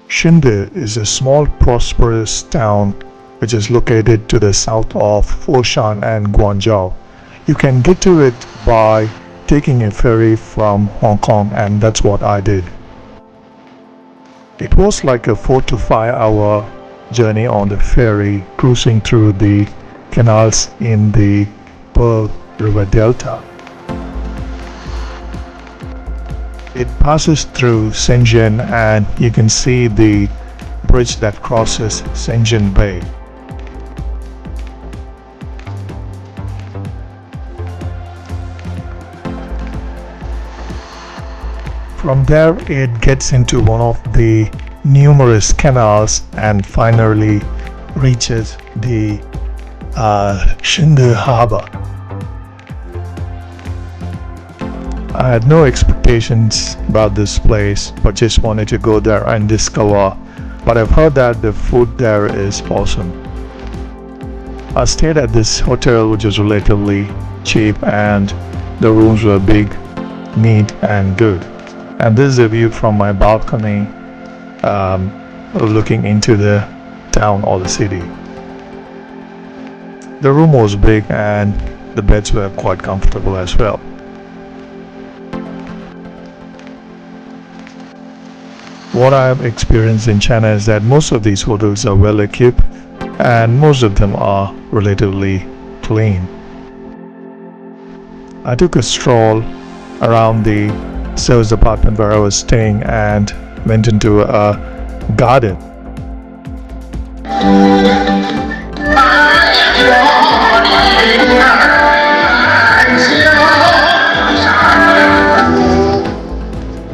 Shunde is a small prosperous town which is located to the south of Foshan and Guangzhou. You can get to it by taking a ferry from Hong Kong, and that's what I did. It was like a 4 to 5 hour journey on the ferry, cruising through the canals in the Pearl River Delta. It passes through Shenzhen, and you can see the bridge that crosses Shenzhen Bay. From there it gets into one of the numerous canals and finally reaches the Shunde harbor. I had no expectations about this place, but just wanted to go there and discover. But I've heard that the food there is awesome. I stayed at this hotel which was relatively cheap, and the rooms were big, neat and good. And this is a view from my balcony, looking into the town or the city. The room was big and the beds were quite comfortable as well. What I have experienced in China is that most of these hotels are well equipped and most of them are relatively clean. I took a stroll around the service apartment where I was staying and went into a garden.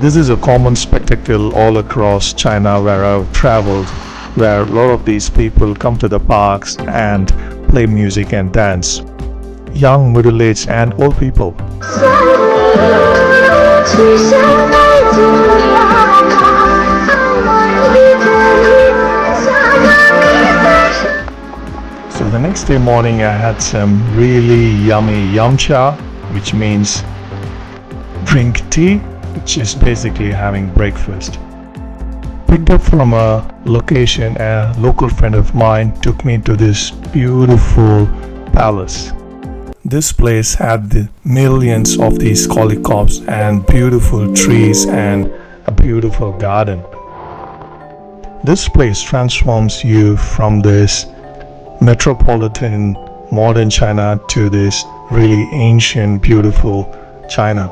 This is a common spectacle all across China where I've traveled, where a lot of these people come to the parks and play music and dance. Young, middle-aged and old people. So the next day morning I had some really yummy yum cha, which means drink tea, which is basically having breakfast. Picked up from a location, a local friend of mine took me to this beautiful palace. This place had the millions of these collycops and beautiful trees and a beautiful garden. This place transforms you from this metropolitan modern China to this really ancient beautiful China.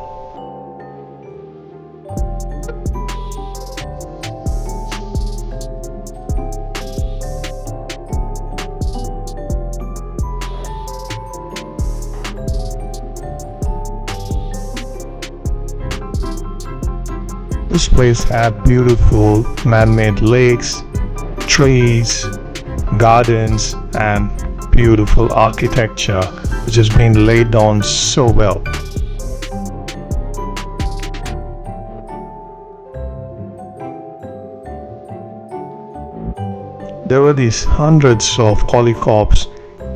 This place had beautiful man-made lakes, trees, gardens and beautiful architecture which has been laid down so well. There were these hundreds of collycops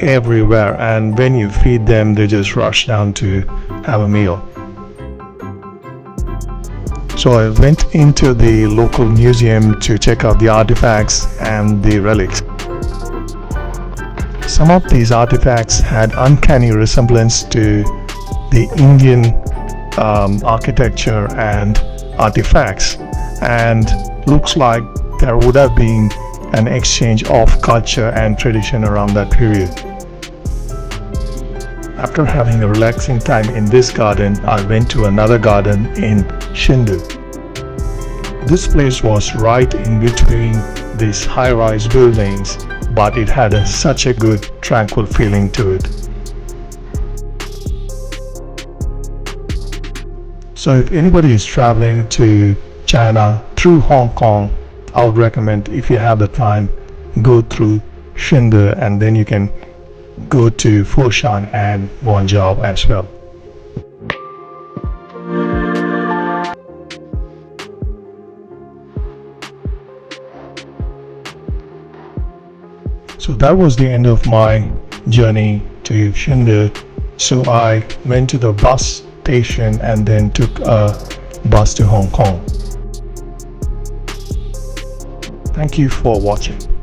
everywhere, and when you feed them they just rush down to have a meal. So I went into the local museum to check out the artifacts and the relics. Some of these artifacts had uncanny resemblance to the Indian architecture and artifacts, and looks like there would have been an exchange of culture and tradition around that period. After having a relaxing time in this garden, I went to another garden in Shunde. This place was right in between these high-rise buildings, but it had such a good, tranquil feeling to it. So if anybody is traveling to China through Hong Kong, I would recommend, if you have the time, go through Shunde and then you can go to Foshan and Guangzhou as well. So that was the end of my journey to Shunde. So I went to the bus station and then took a bus to Hong Kong. Thank you for watching.